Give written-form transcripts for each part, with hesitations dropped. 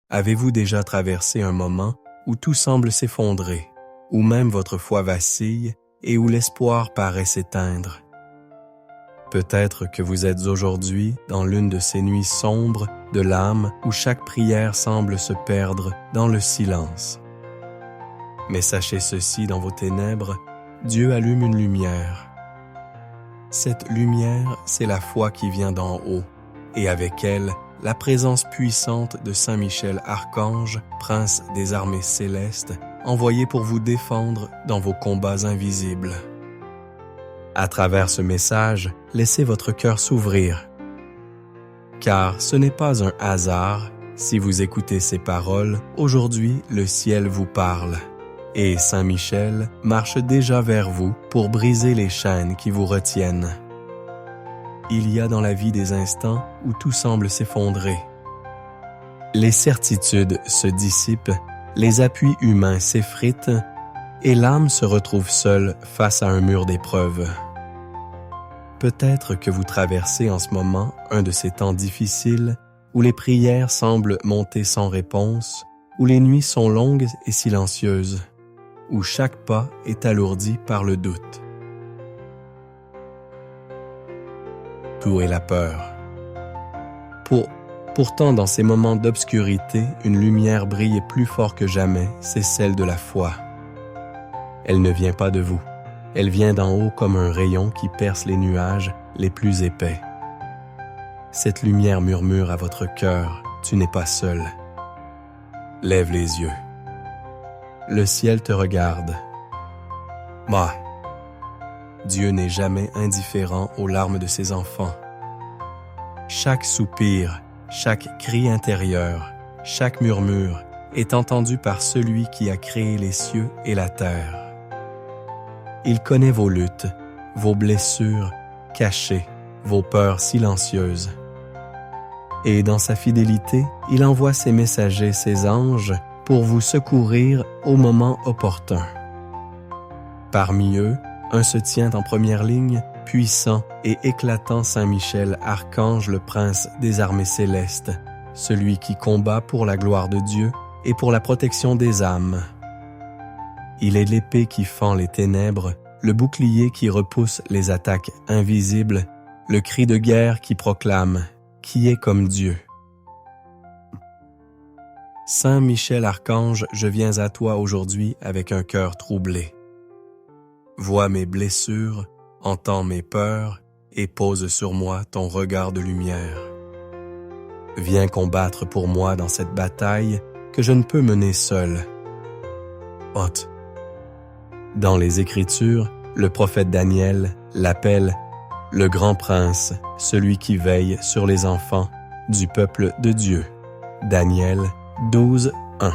Avez-vous déjà traversé un moment où tout semble s'effondrer, où même votre foi vacille et où l'espoir paraît s'éteindre? Peut-être que vous êtes aujourd'hui dans l'une de ces nuits sombres de l'âme où chaque prière semble se perdre dans le silence. Mais sachez ceci, dans vos ténèbres, Dieu allume une lumière. Cette lumière, c'est la foi qui vient d'en haut, et avec elle, la présence puissante de Saint Michel Archange, prince des armées célestes, envoyé pour vous défendre dans vos combats invisibles. À travers ce message, laissez votre cœur s'ouvrir. Car ce n'est pas un hasard, si vous écoutez ces paroles, aujourd'hui le ciel vous parle. Et Saint Michel marche déjà vers vous pour briser les chaînes qui vous retiennent. Il y a dans la vie des instants où tout semble s'effondrer. Les certitudes se dissipent, les appuis humains s'effritent et l'âme se retrouve seule face à un mur d'épreuves. Peut-être que vous traversez en ce moment un de ces temps difficiles où les prières semblent monter sans réponse, où les nuits sont longues et silencieuses, où chaque pas est alourdi par le doute. Tout est la peur. Pourtant, dans ces moments d'obscurité, une lumière brille plus fort que jamais, c'est celle de la foi. Elle ne vient pas de vous. Elle vient d'en haut comme un rayon qui perce les nuages les plus épais. Cette lumière murmure à votre cœur, tu n'es pas seul. Lève les yeux. Le ciel te regarde. Bah, Dieu n'est jamais indifférent aux larmes de ses enfants. Chaque soupir, chaque cri intérieur, chaque murmure est entendu par celui qui a créé les cieux et la terre. Il connaît vos luttes, vos blessures cachées, vos peurs silencieuses. Et dans sa fidélité, il envoie ses messagers, ses anges, pour vous secourir au moment opportun. Parmi eux, un se tient en première ligne, puissant et éclatant Saint Michel Archange, le prince des armées célestes, celui qui combat pour la gloire de Dieu et pour la protection des âmes. Il est l'épée qui fend les ténèbres, le bouclier qui repousse les attaques invisibles, le cri de guerre qui proclame « Qui est comme Dieu ?» Saint Michel Archange, je viens à toi aujourd'hui avec un cœur troublé. Vois mes blessures, entends mes peurs et pose sur moi ton regard de lumière. Viens combattre pour moi dans cette bataille que je ne peux mener seul. Hôte. Dans les Écritures, le prophète Daniel l'appelle « le grand prince, celui qui veille sur les enfants du peuple de Dieu ». Daniel 12, 1.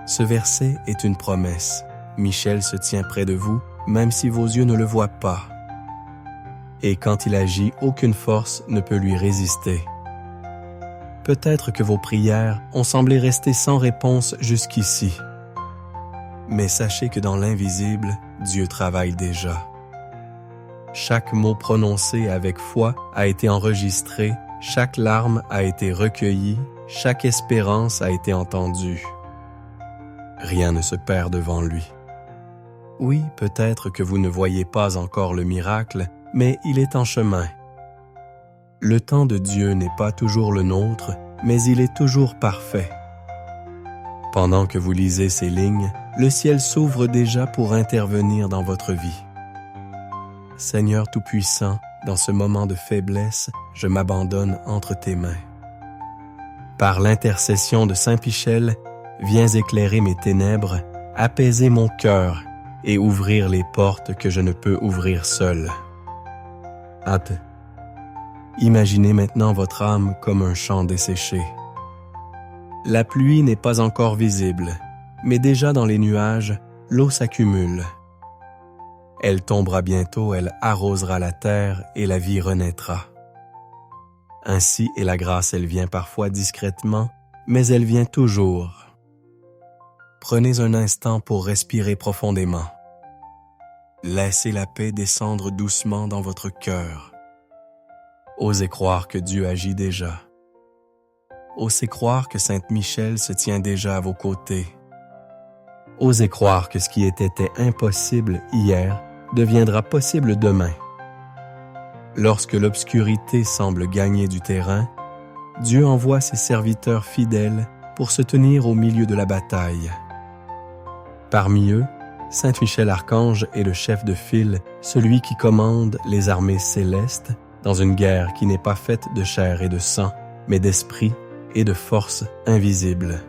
Ce verset est une promesse. Michel se tient près de vous, même si vos yeux ne le voient pas. Et quand il agit, aucune force ne peut lui résister. Peut-être que vos prières ont semblé rester sans réponse jusqu'ici. Mais sachez que dans l'invisible, Dieu travaille déjà. Chaque mot prononcé avec foi a été enregistré, chaque larme a été recueillie, chaque espérance a été entendue. Rien ne se perd devant lui. Oui, peut-être que vous ne voyez pas encore le miracle, mais il est en chemin. Le temps de Dieu n'est pas toujours le nôtre, mais il est toujours parfait. Pendant que vous lisez ces lignes, le ciel s'ouvre déjà pour intervenir dans votre vie. Seigneur Tout-Puissant, dans ce moment de faiblesse, je m'abandonne entre tes mains. Par l'intercession de Saint Michel, viens éclairer mes ténèbres, apaiser mon cœur et ouvrir les portes que je ne peux ouvrir seul. Hâte. Imaginez maintenant votre âme comme un champ desséché. La pluie n'est pas encore visible, mais déjà dans les nuages, l'eau s'accumule. Elle tombera bientôt, elle arrosera la terre et la vie renaîtra. Ainsi est la grâce, elle vient parfois discrètement, mais elle vient toujours. Prenez un instant pour respirer profondément. Laissez la paix descendre doucement dans votre cœur. Osez croire que Dieu agit déjà. osez croire que Sainte Michel se tient déjà à vos côtés. Osez croire que ce qui était impossible hier deviendra possible demain. Lorsque l'obscurité semble gagner du terrain, Dieu envoie ses serviteurs fidèles pour se tenir au milieu de la bataille. Parmi eux, Saint Michel Archange est le chef de file, celui qui commande les armées célestes dans une guerre qui n'est pas faite de chair et de sang, mais d'esprit et de force invisibles.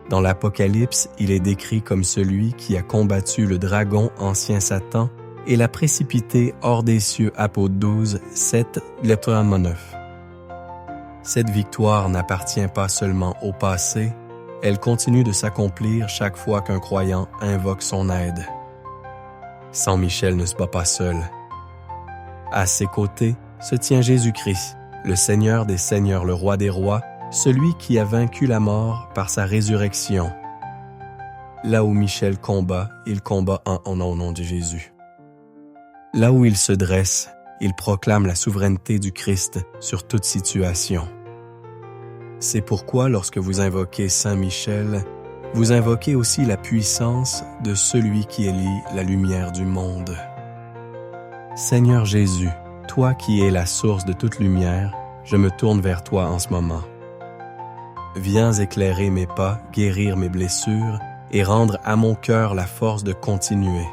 Dans l'Apocalypse, il est décrit comme celui qui a combattu le dragon ancien Satan et l'a précipité hors des cieux. Apôtres 12, 7, Deutéronome 9. Cette victoire n'appartient pas seulement au passé, elle continue de s'accomplir chaque fois qu'un croyant invoque son aide. Saint Michel ne se bat pas seul. À ses côtés se tient Jésus-Christ, le Seigneur des Seigneurs, le Roi des Rois, celui qui a vaincu la mort par sa résurrection. Là où Michel combat, il combat au nom de Jésus. Là où il se dresse, il proclame la souveraineté du Christ sur toute situation. C'est pourquoi lorsque vous invoquez Saint Michel, vous invoquez aussi la puissance de celui qui élit la lumière du monde. Seigneur Jésus, toi qui es la source de toute lumière, je me tourne vers toi en ce moment. Viens éclairer mes pas, guérir mes blessures et rendre à mon cœur la force de continuer.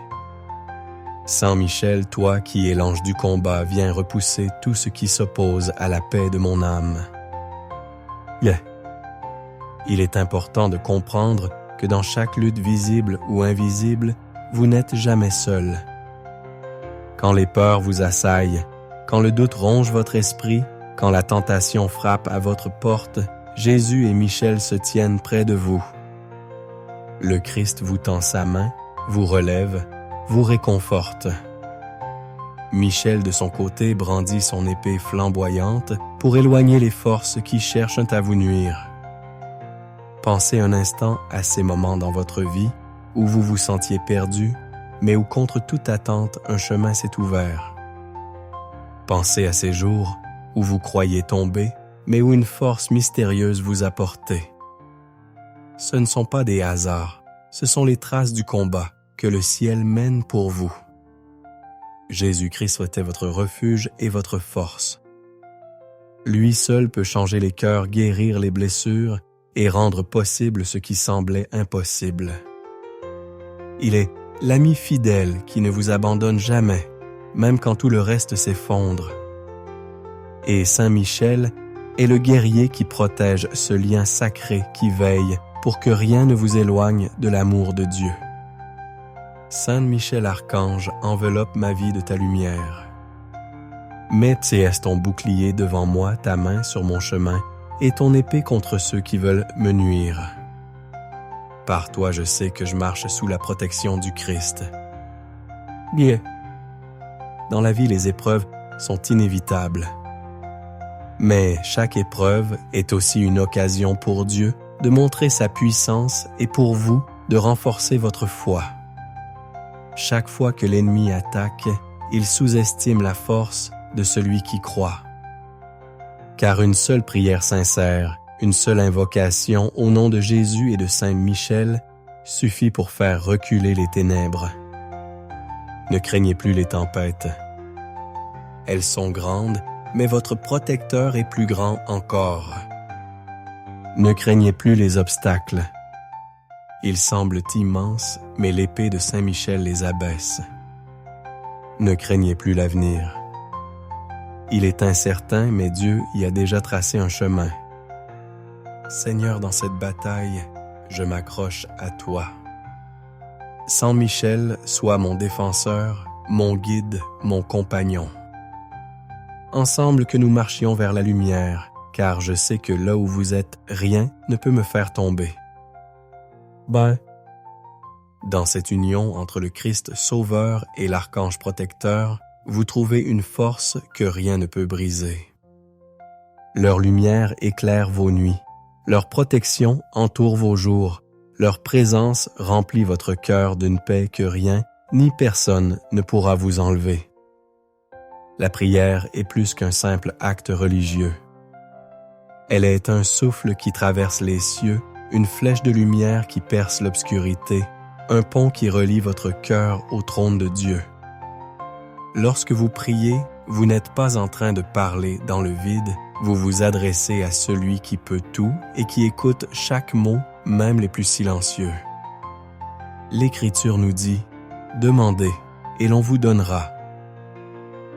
Saint Michel, toi qui es l'ange du combat, viens repousser tout ce qui s'oppose à la paix de mon âme. Il est important de comprendre que dans chaque lutte visible ou invisible, vous n'êtes jamais seul. Quand les peurs vous assaillent, quand le doute ronge votre esprit, quand la tentation frappe à votre porte, Jésus et Michel se tiennent près de vous. Le Christ vous tend sa main, vous relève, vous réconforte. Michel, de son côté, brandit son épée flamboyante pour éloigner les forces qui cherchent à vous nuire. Pensez un instant à ces moments dans votre vie où vous vous sentiez perdu, mais où contre toute attente, un chemin s'est ouvert. Pensez à ces jours où vous croyez tomber, mais où une force mystérieuse vous a porté. Ce ne sont pas des hasards, ce sont les traces du combat que le ciel mène pour vous. Jésus-Christ était votre refuge et votre force. Lui seul peut changer les cœurs, guérir les blessures et rendre possible ce qui semblait impossible. Il est l'ami fidèle qui ne vous abandonne jamais, même quand tout le reste s'effondre. Et Saint Michel est le guerrier qui protège ce lien sacré qui veille pour que rien ne vous éloigne de l'amour de Dieu. Saint Michel Archange, enveloppe ma vie de ta lumière. Mets ton bouclier devant moi, ta main sur mon chemin, et ton épée contre ceux qui veulent me nuire. Par toi, je sais que je marche sous la protection du Christ. Bien. Dans la vie, les épreuves sont inévitables. Mais chaque épreuve est aussi une occasion pour Dieu de montrer sa puissance et pour vous de renforcer votre foi. Chaque fois que l'ennemi attaque, il sous-estime la force de celui qui croit. Car une seule prière sincère, une seule invocation au nom de Jésus et de Saint Michel suffit pour faire reculer les ténèbres. Ne craignez plus les tempêtes. Elles sont grandes, mais votre protecteur est plus grand encore. Ne craignez plus les obstacles. Ils semblent immenses, mais l'épée de Saint Michel les abaisse. Ne craignez plus l'avenir. Il est incertain, mais Dieu y a déjà tracé un chemin. Seigneur, dans cette bataille, je m'accroche à toi. Saint Michel, sois mon défenseur, mon guide, mon compagnon. Ensemble que nous marchions vers la lumière, car je sais que là où vous êtes, rien ne peut me faire tomber. Dans cette union entre le Christ Sauveur et l'Archange Protecteur, vous trouvez une force que rien ne peut briser. Leur lumière éclaire vos nuits, leur protection entoure vos jours, leur présence remplit votre cœur d'une paix que rien ni personne ne pourra vous enlever. La prière est plus qu'un simple acte religieux. Elle est un souffle qui traverse les cieux, une flèche de lumière qui perce l'obscurité, un pont qui relie votre cœur au trône de Dieu. Lorsque vous priez, vous n'êtes pas en train de parler dans le vide, vous vous adressez à celui qui peut tout et qui écoute chaque mot, même les plus silencieux. L'Écriture nous dit « Demandez, et l'on vous donnera.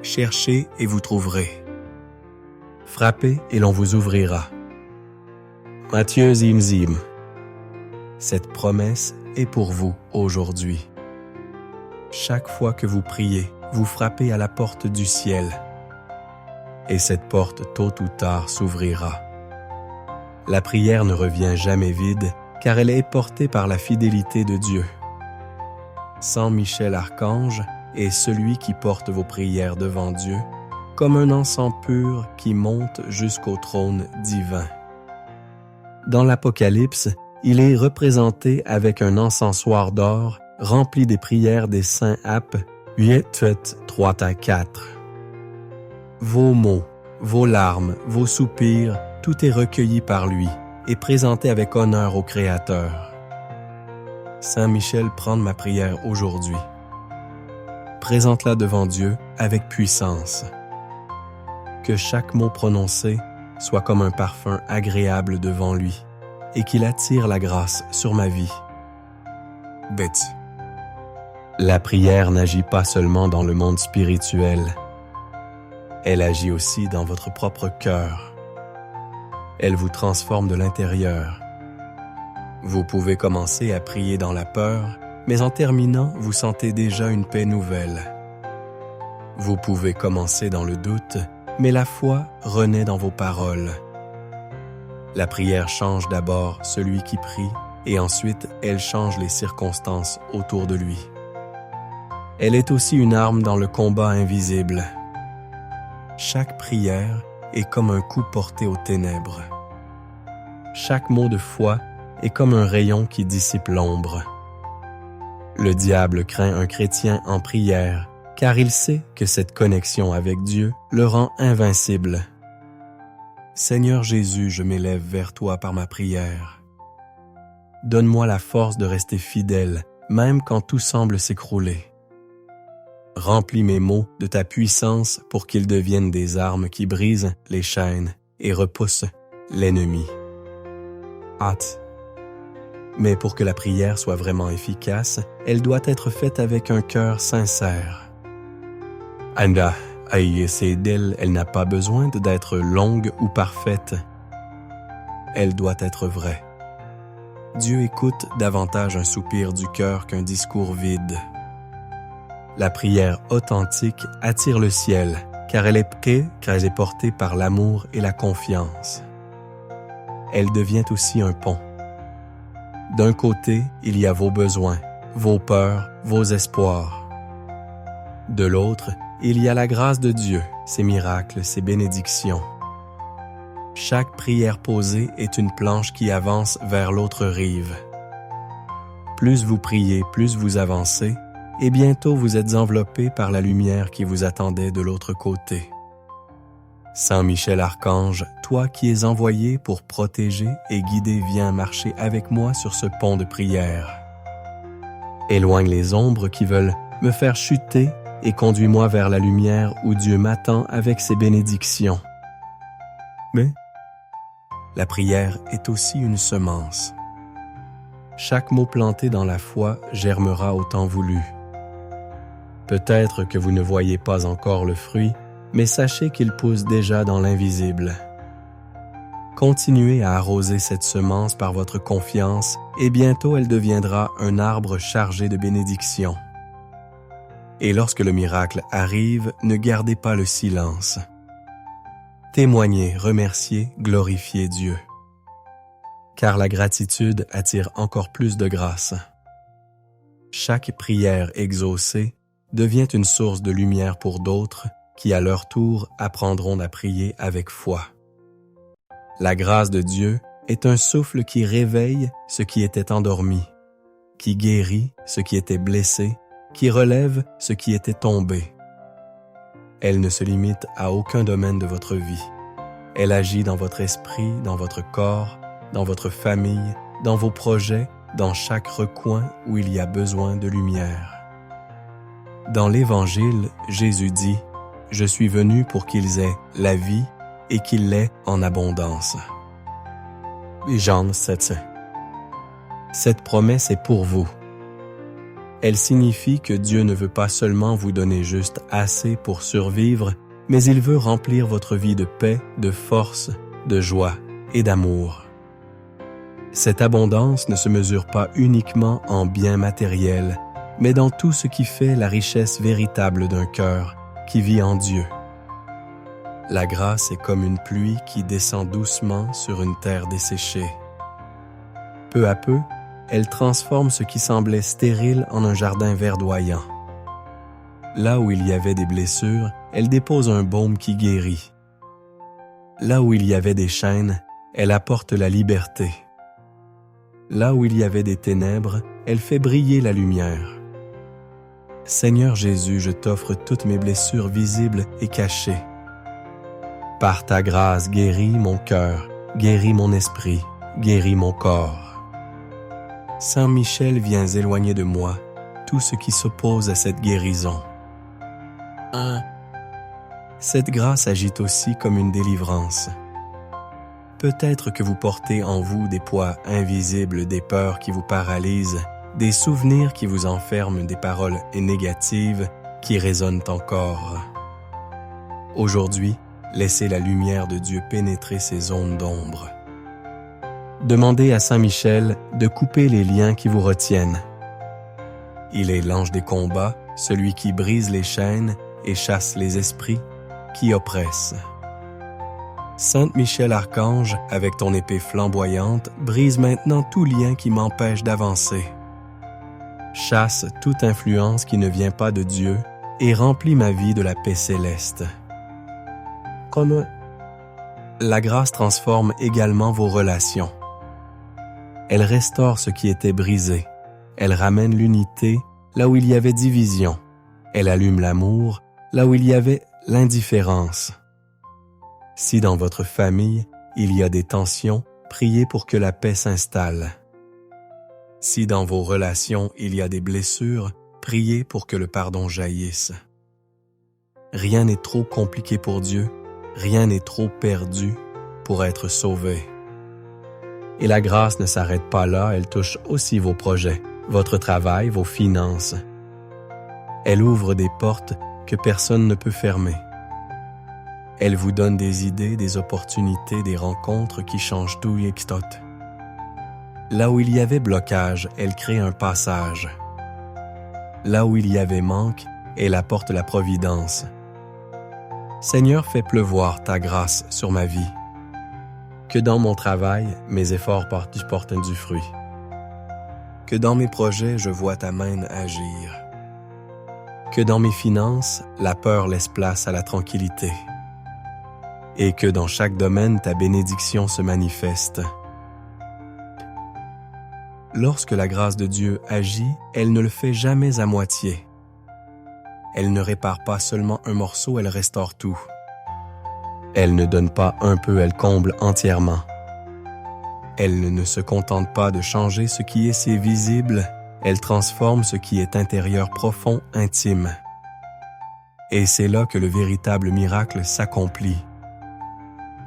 Cherchez, et vous trouverez. Frappez, et l'on vous ouvrira. » Matthieu Zim Zim. Cette promesse est pour vous aujourd'hui. Chaque fois que vous priez, vous frappez à la porte du ciel. Et cette porte, tôt ou tard, s'ouvrira. La prière ne revient jamais vide, car elle est portée par la fidélité de Dieu. Saint Michel Archange est celui qui porte vos prières devant Dieu, comme un encens pur qui monte jusqu'au trône divin. Dans l'Apocalypse, il est représenté avec un encensoir d'or rempli des prières des saints apes 8-3-4. Vos mots, vos larmes, vos soupirs, tout est recueilli par lui et présenté avec honneur au Créateur. Saint Michel, prends ma prière aujourd'hui. Présente-la devant Dieu avec puissance. Que chaque mot prononcé soit comme un parfum agréable devant lui et qu'il attire la grâce sur ma vie. Betty. La prière n'agit pas seulement dans le monde spirituel. Elle agit aussi dans votre propre cœur. Elle vous transforme de l'intérieur. Vous pouvez commencer à prier dans la peur, mais en terminant, vous sentez déjà une paix nouvelle. Vous pouvez commencer dans le doute, mais la foi renaît dans vos paroles. La prière change d'abord celui qui prie, et ensuite elle change les circonstances autour de lui. Elle est aussi une arme dans le combat invisible. Chaque prière est comme un coup porté aux ténèbres. Chaque mot de foi est comme un rayon qui dissipe l'ombre. Le diable craint un chrétien en prière, car il sait que cette connexion avec Dieu le rend invincible. Seigneur Jésus, je m'élève vers toi par ma prière. Donne-moi la force de rester fidèle, même quand tout semble s'écrouler. Remplis mes mots de ta puissance pour qu'ils deviennent des armes qui brisent les chaînes et repoussent l'ennemi. Hâte. Mais pour que la prière soit vraiment efficace, elle doit être faite avec un cœur sincère. Anda, elle n'a pas besoin d'être longue ou parfaite. Elle doit être vraie. Dieu écoute davantage un soupir du cœur qu'un discours vide. La prière authentique attire le ciel, car elle est portée par l'amour et la confiance. Elle devient aussi un pont. D'un côté, il y a vos besoins, vos peurs, vos espoirs. De l'autre, il y a la grâce de Dieu, ses miracles, ses bénédictions. Chaque prière posée est une planche qui avance vers l'autre rive. Plus vous priez, plus vous avancez, et bientôt vous êtes enveloppé par la lumière qui vous attendait de l'autre côté. Saint Michel Archange, toi qui es envoyé pour protéger et guider, viens marcher avec moi sur ce pont de prière. Éloigne les ombres qui veulent me faire chuter et conduis-moi vers la lumière où Dieu m'attend avec ses bénédictions. Mais la prière est aussi une semence. Chaque mot planté dans la foi germera au temps voulu. Peut-être que vous ne voyez pas encore le fruit, mais sachez qu'il pousse déjà dans l'invisible. Continuez à arroser cette semence par votre confiance et bientôt elle deviendra un arbre chargé de bénédictions. Et lorsque le miracle arrive, ne gardez pas le silence. Témoignez, remerciez, glorifiez Dieu. Car la gratitude attire encore plus de grâce. Chaque prière exaucée devient une source de lumière pour d'autres qui, à leur tour, apprendront à prier avec foi. La grâce de Dieu est un souffle qui réveille ce qui était endormi, qui guérit ce qui était blessé, qui relève ce qui était tombé. Elle ne se limite à aucun domaine de votre vie, Elle agit dans votre esprit, dans votre corps, dans votre famille, dans vos projets, dans chaque recoin où il y a besoin de lumière. Dans l'Évangile, Jésus dit « Je suis venu pour qu'ils aient la vie et qu'ils l'aient en abondance. » Jean 7. Cette promesse est pour vous. Elle signifie que Dieu ne veut pas seulement vous donner juste assez pour survivre, mais il veut remplir votre vie de paix, de force, de joie et d'amour. Cette abondance ne se mesure pas uniquement en biens matériels, mais dans tout ce qui fait la richesse véritable d'un cœur qui vit en Dieu. La grâce est comme une pluie qui descend doucement sur une terre desséchée. Peu à peu, elle transforme ce qui semblait stérile en un jardin verdoyant. Là où il y avait des blessures, elle dépose un baume qui guérit. Là où il y avait des chaînes, elle apporte la liberté. Là où il y avait des ténèbres, elle fait briller la lumière. Seigneur Jésus, je t'offre toutes mes blessures visibles et cachées. Par ta grâce, guéris mon cœur, guéris mon esprit, guéris mon corps. Saint Michel, viens éloigner de moi tout ce qui s'oppose à cette guérison. 1. Cette grâce agit aussi comme une délivrance. Peut-être que vous portez en vous des poids invisibles, des peurs qui vous paralysent, des souvenirs qui vous enferment, des paroles négatives qui résonnent encore. Aujourd'hui, laissez la lumière de Dieu pénétrer ces zones d'ombre. Demandez à Saint Michel de couper les liens qui vous retiennent. Il est l'ange des combats, celui qui brise les chaînes et chasse les esprits qui oppressent. Sainte Michel Archange, avec ton épée flamboyante, brise maintenant tout lien qui m'empêche d'avancer. Chasse toute influence qui ne vient pas de Dieu et remplis ma vie de la paix céleste. Comme la grâce transforme également vos relations. Elle restaure ce qui était brisé. Elle ramène l'unité là où il y avait division. Elle allume l'amour là où il y avait l'indifférence. Si dans votre famille, il y a des tensions, priez pour que la paix s'installe. Si dans vos relations, il y a des blessures, priez pour que le pardon jaillisse. Rien n'est trop compliqué pour Dieu, rien n'est trop perdu pour être sauvé. Et la grâce ne s'arrête pas là, elle touche aussi vos projets, votre travail, vos finances. Elle ouvre des portes que personne ne peut fermer. Elle vous donne des idées, des opportunités, des rencontres qui changent tout et qui tot. Là où il y avait blocage, elle crée un passage. Là où il y avait manque, elle apporte la providence. Seigneur, fais pleuvoir ta grâce sur ma vie. Que dans mon travail, mes efforts portent du fruit. Que dans mes projets, je vois ta main agir. Que dans mes finances, la peur laisse place à la tranquillité. Et que dans chaque domaine, ta bénédiction se manifeste. Lorsque la grâce de Dieu agit, elle ne le fait jamais à moitié. Elle ne répare pas seulement un morceau, elle restaure tout. Elle ne donne pas un peu, elle comble entièrement. Elle ne se contente pas de changer ce qui est si visible, elle transforme ce qui est intérieur, profond, intime. Et c'est là que le véritable miracle s'accomplit.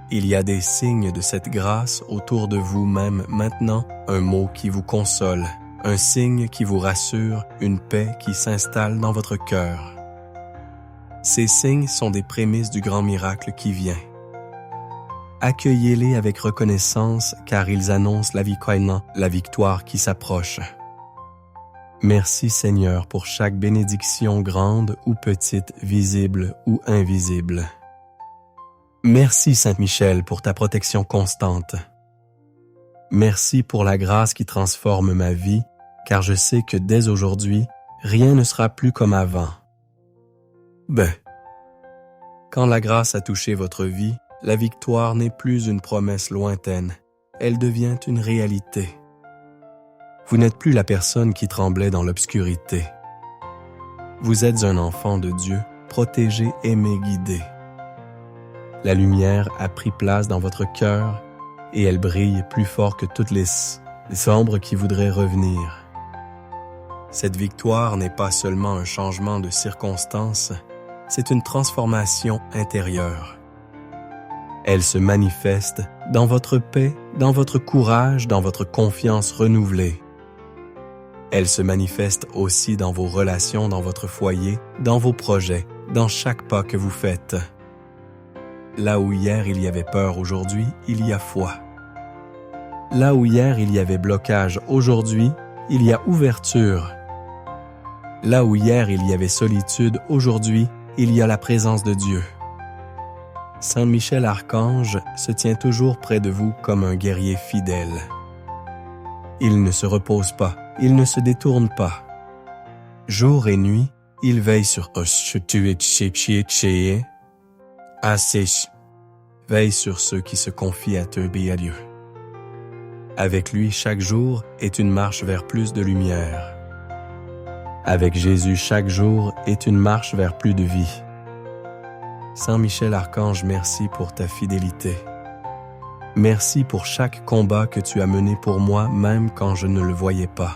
Il y a des signes de cette grâce autour de vous même maintenant, un mot qui vous console, un signe qui vous rassure, une paix qui s'installe dans votre cœur. Ces signes sont des prémices du grand miracle qui vient. Accueillez-les avec reconnaissance car ils annoncent la victoire qui s'approche. Merci Seigneur pour chaque bénédiction grande ou petite, visible ou invisible. Merci Saint Michel pour ta protection constante. Merci pour la grâce qui transforme ma vie, car je sais que dès aujourd'hui, rien ne sera plus comme avant. Quand la grâce a touché votre vie, la victoire n'est plus une promesse lointaine, elle devient une réalité. Vous n'êtes plus la personne qui tremblait dans l'obscurité. Vous êtes un enfant de Dieu, protégé, aimé, guidé. La lumière a pris place dans votre cœur et elle brille plus fort que toutes les ombres qui voudraient revenir. Cette victoire n'est pas seulement un changement de circonstances, c'est une transformation intérieure. Elle se manifeste dans votre paix, dans votre courage, dans votre confiance renouvelée. Elle se manifeste aussi dans vos relations, dans votre foyer, dans vos projets, dans chaque pas que vous faites. Là où hier il y avait peur, aujourd'hui il y a foi. Là où hier il y avait blocage, aujourd'hui il y a ouverture. Là où hier il y avait solitude, aujourd'hui il y a la présence de Dieu. Saint Michel Archange se tient toujours près de vous comme un guerrier fidèle. Il ne se repose pas, il ne se détourne pas. Jour et nuit, il veille sur veille sur ceux qui se confient à Dieu. Avec lui, chaque jour est une marche vers plus de lumière. Avec Jésus, chaque jour est une marche vers plus de vie. Saint Michel Archange, merci pour ta fidélité. Merci pour chaque combat que tu as mené pour moi, même quand je ne le voyais pas.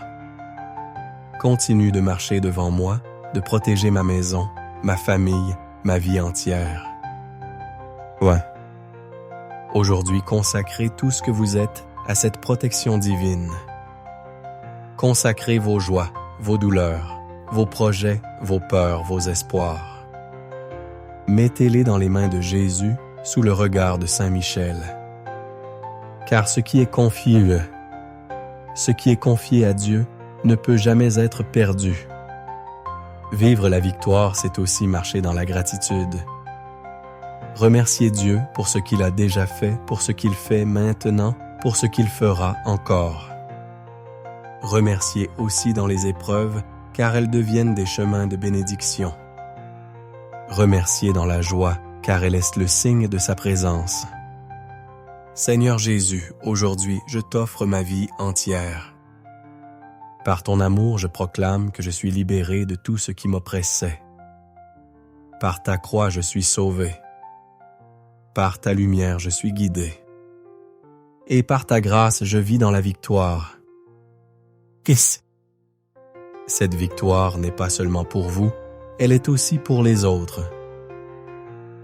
Continue de marcher devant moi, de protéger ma maison, ma famille, ma vie entière. Ouais. Aujourd'hui, consacrez tout ce que vous êtes à cette protection divine. Consacrez vos joies, vos douleurs, vos projets, vos peurs, vos espoirs. Mettez-les dans les mains de Jésus sous le regard de Saint Michel. Car ce qui est confié à Dieu ne peut jamais être perdu. Vivre la victoire, c'est aussi marcher dans la gratitude. Remerciez Dieu pour ce qu'il a déjà fait, pour ce qu'il fait maintenant, pour ce qu'il fera encore. Remerciez aussi dans les épreuves, car elles deviennent des chemins de bénédiction. Remerciez dans la joie, car elle est le signe de sa présence. Seigneur Jésus, aujourd'hui, je t'offre ma vie entière. Par ton amour, je proclame que je suis libéré de tout ce qui m'oppressait. Par ta croix, je suis sauvé. Par ta lumière, je suis guidé. Et par ta grâce, je vis dans la victoire. Cette victoire n'est pas seulement pour vous, elle est aussi pour les autres.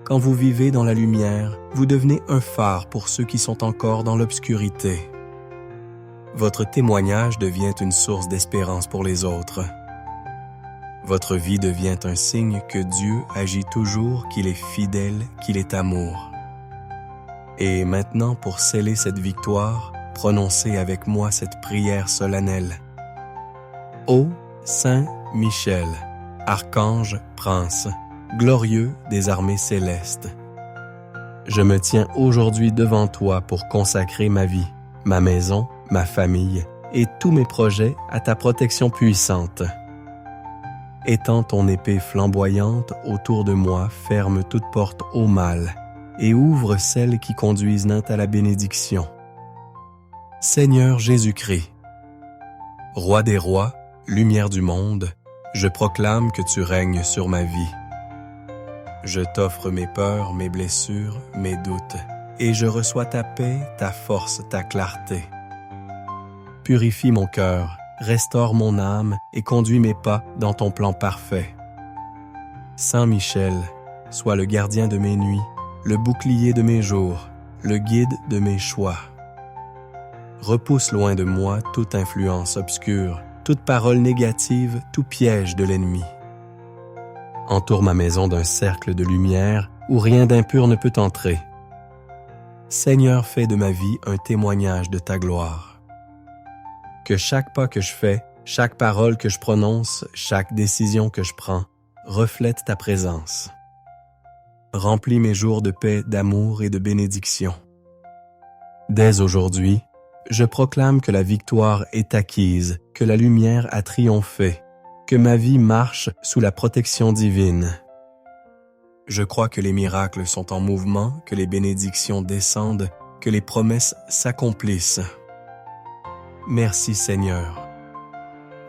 Quand vous vivez dans la lumière, vous devenez un phare pour ceux qui sont encore dans l'obscurité. Votre témoignage devient une source d'espérance pour les autres. Votre vie devient un signe que Dieu agit toujours, qu'il est fidèle, qu'il est amour. Et maintenant, pour sceller cette victoire, prononcez avec moi cette prière solennelle. Ô Saint Michel, Archange, Prince, glorieux des armées célestes, je me tiens aujourd'hui devant toi pour consacrer ma vie, ma maison, ma famille et tous mes projets à ta protection puissante. Étends ton épée flamboyante autour de moi, ferme toute porte au mal et ouvre celles qui conduisent à la bénédiction. Seigneur Jésus-Christ, Roi des rois, lumière du monde, je proclame que tu règnes sur ma vie. Je t'offre mes peurs, mes blessures, mes doutes, et je reçois ta paix, ta force, ta clarté. Purifie mon cœur, restaure mon âme et conduis mes pas dans ton plan parfait. Saint Michel, sois le gardien de mes nuits, le bouclier de mes jours, le guide de mes choix. Repousse loin de moi toute influence obscure, toute parole négative, tout piège de l'ennemi. Entoure ma maison d'un cercle de lumière où rien d'impur ne peut entrer. Seigneur, fais de ma vie un témoignage de ta gloire. Que chaque pas que je fais, chaque parole que je prononce, chaque décision que je prends, reflète ta présence. Remplis mes jours de paix, d'amour et de bénédiction. Dès aujourd'hui, je proclame que la victoire est acquise, que la lumière a triomphé, que ma vie marche sous la protection divine. Je crois que les miracles sont en mouvement, que les bénédictions descendent, que les promesses s'accomplissent. Merci Seigneur.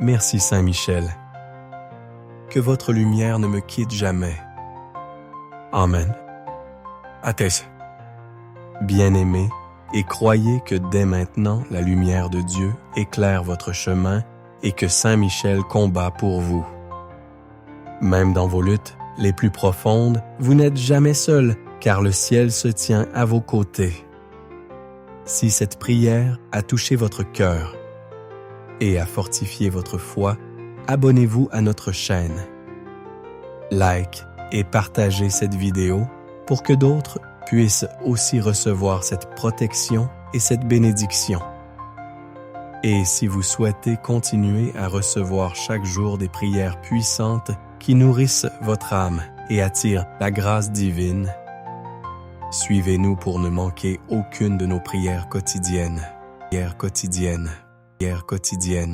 Merci Saint Michel. Que votre lumière ne me quitte jamais. Amen. Athès. Bien-aimés, et croyez que dès maintenant la lumière de Dieu éclaire votre chemin et que Saint Michel combat pour vous. Même dans vos luttes les plus profondes, vous n'êtes jamais seul, car le ciel se tient à vos côtés. Si cette prière a touché votre cœur et a fortifié votre foi, abonnez-vous à notre chaîne. Like et partagez cette vidéo pour que d'autres puissent aussi recevoir cette protection et cette bénédiction. Et si vous souhaitez continuer à recevoir chaque jour des prières puissantes qui nourrissent votre âme et attirent la grâce divine, suivez-nous pour ne manquer aucune de nos prières quotidiennes. Prières quotidiennes. Prières quotidiennes.